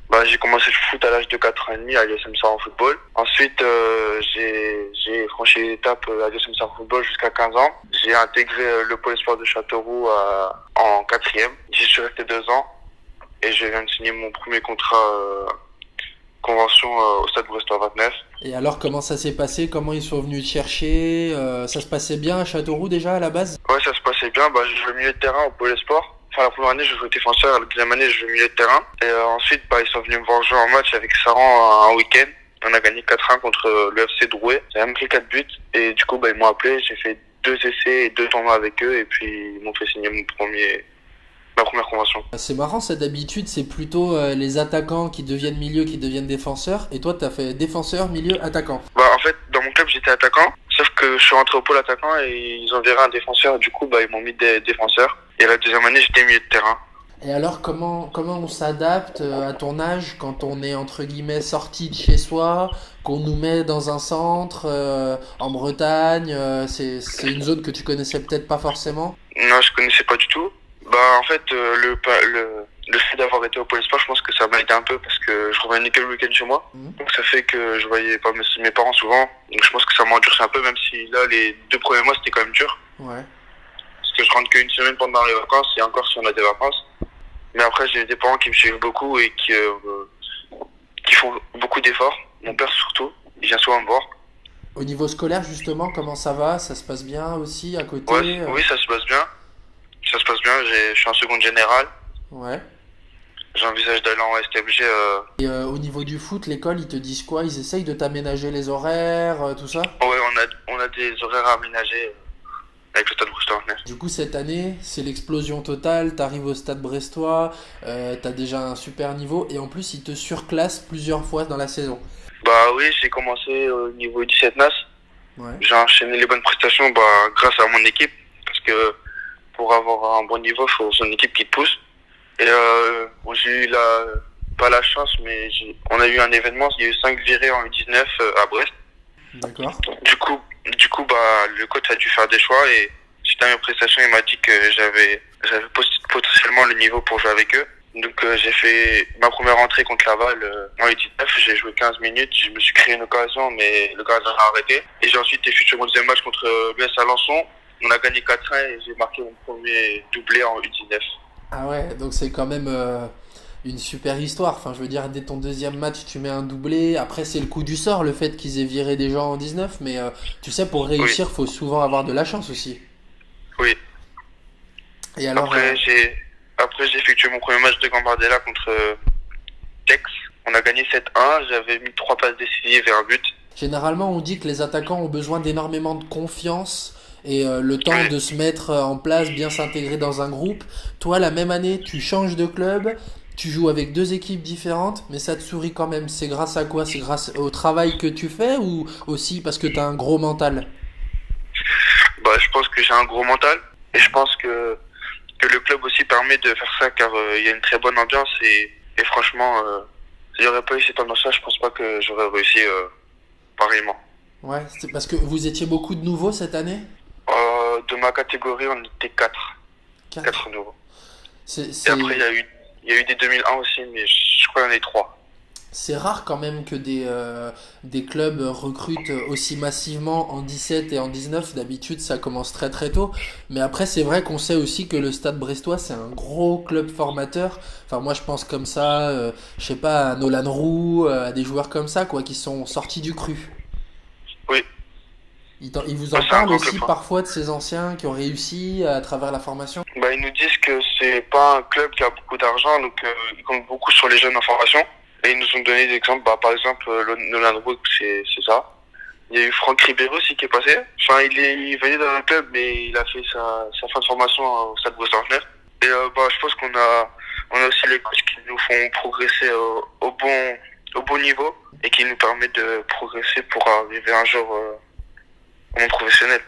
Bah, j'ai commencé le foot à l'âge de 4 ans et demi à l'USM Sarre Football. Ensuite, j'ai franchi l'étape à l'USM Sarre Football jusqu'à 15 ans. J'ai intégré le pôle espoir de Châteauroux en quatrième. J'y suis resté 2 ans et je viens de signer mon premier contrat convention au Stade Brestois 29. Et alors, comment ça s'est passé? Comment ils sont venus te chercher? Ça se passait bien à Châteauroux déjà à la base? Ouais, ça se passait bien. Bah, je jouais milieu de terrain au pôle espoir. Enfin, la première année, je jouais défenseur. La deuxième année, je jouais milieu de terrain. Et ensuite, bah, ils sont venus me voir jouer en match avec Saran un week-end. On a gagné 4-1 contre le FC Drouet. J'ai même pris 4 buts. Et du coup, bah, ils m'ont appelé. J'ai fait 2 essais et 2 tournois avec eux. Et puis, ils m'ont fait signer ma première convention. C'est marrant, ça d'habitude, c'est plutôt les attaquants qui deviennent milieu, qui deviennent défenseurs. Et toi, t'as fait défenseur, milieu, attaquant. Bah, en fait, dans mon club, j'étais attaquant. Sauf que je suis rentré au pôle attaquant et ils ont viré un défenseur. Du coup, bah, ils m'ont mis des défenseurs. Et la deuxième année, j'étais milieu de terrain. Et alors, comment on s'adapte à ton âge quand on est entre guillemets sorti de chez soi, qu'on nous met dans un centre en Bretagne, c'est une zone que tu connaissais peut-être pas forcément? Non, je connaissais pas du tout. Bah, en fait, le fait d'avoir été au pôle espoir, je pense que ça m'a aidé un peu parce que je revenais que le week-end chez moi. Mhm. Donc, ça fait que je voyais pas mes parents souvent. Donc, je pense que ça m'a endurci un peu, même si là, les 2 premiers mois, c'était quand même dur. Ouais. Parce que je rentre qu'une semaine pendant les vacances et encore si on a des vacances. Mais après, j'ai des parents qui me suivent beaucoup et qui font beaucoup d'efforts. Mon père surtout, il vient souvent me voir. Au niveau scolaire, justement, comment ça va? Ça se passe bien aussi à Ouais, côté? oui, ça se passe bien. Ça se passe bien, je suis en seconde générale. Ouais. J'envisage d'aller en STFG. Et au niveau du foot, l'école, ils te disent quoi? Ils essayent de t'aménager les horaires, tout ça? Ouais, on a des horaires à aménager avec le Stade Brestois. Du coup, cette année, c'est l'explosion totale. T'arrives au stade brestois, t'as déjà un super niveau, et en plus, ils te surclassent plusieurs fois dans la saison. Bah oui, j'ai commencé au niveau 17 NAS. Ouais. J'ai enchaîné les bonnes prestations grâce à mon équipe. Parce que pour avoir un bon niveau, il faut son équipe qui te pousse. Et bon, j'ai eu pas la chance, mais on a eu un événement. Il y a eu 5 virées en U19 à Brest. D'accord. Du coup, bah, le coach a dû faire des choix et suite à mes prestations, il m'a dit que j'avais potentiellement le niveau pour jouer avec eux. Donc j'ai fait ma première entrée contre Laval en U19, j'ai joué 15 minutes, je me suis créé une occasion mais le gardien a arrêté. Et j'ai ensuite effectué mon deuxième match contre l'US Alençon, on a gagné 4-1 et j'ai marqué mon premier doublé en U19. Ah ouais, donc c'est quand même une super histoire. Enfin, je veux dire, dès ton deuxième match, tu mets un doublé. Après, c'est le coup du sort, le fait qu'ils aient viré des gens en 19. Mais tu sais, pour Oui, réussir, faut souvent avoir de la chance aussi. oui. Et alors, Après j'ai effectué mon premier match de Gambardella contre Tex. On a gagné 7-1, j'avais mis 3 passes décisives et un but. généralement, on dit que les attaquants ont besoin d'énormément de confiance et le temps Oui. de se mettre en place, bien s'intégrer dans un groupe. Toi, la même année, tu changes de club, tu joues avec deux équipes différentes, mais ça te sourit quand même. C'est grâce à quoi? C'est grâce au travail que tu fais ou aussi parce que tu as un gros mental? Bah, je pense que j'ai un gros mental et je pense que le club aussi permet de faire ça car il y a une très bonne ambiance et franchement, si j'aurais pas eu cette ambiance-là, je pense pas que j'aurais réussi pareillement. Ouais, c'est parce que vous étiez beaucoup de nouveaux cette année? De ma catégorie, on était 4, 4. 4 nouveaux. C'est, Et c'est, après, il y a eu des 2001 aussi, mais je crois qu'il y en a eu 3. c'est rare quand même que des clubs recrutent aussi massivement en 17 et en 19. D'habitude, ça commence très très tôt. Mais après, c'est vrai qu'on sait aussi que le Stade Brestois, c'est un gros club formateur. Enfin, moi, je pense comme ça, je sais pas, à Nolan Roux, à des joueurs comme ça, quoi, qui sont sortis du cru. Oui, Ils vous bah, en c'est un parlent grand club. aussi parfois de ces anciens qui ont réussi à travers la formation? Bah, ils nous disent que c'est pas un club qui a beaucoup d'argent, donc ils comptent beaucoup sur les jeunes en formation. Et ils nous ont donné des exemples, bah, par exemple, Nolan Roux, c'est ça. Il y a eu Franck Ribéry aussi qui est passé. Enfin, il venait dans le club, mais il a fait sa fin de formation au Stade Brestois. Et bah, je pense on a aussi les coachs qui nous font progresser au bon niveau et qui nous permettent de progresser pour arriver un jour au monde professionnel.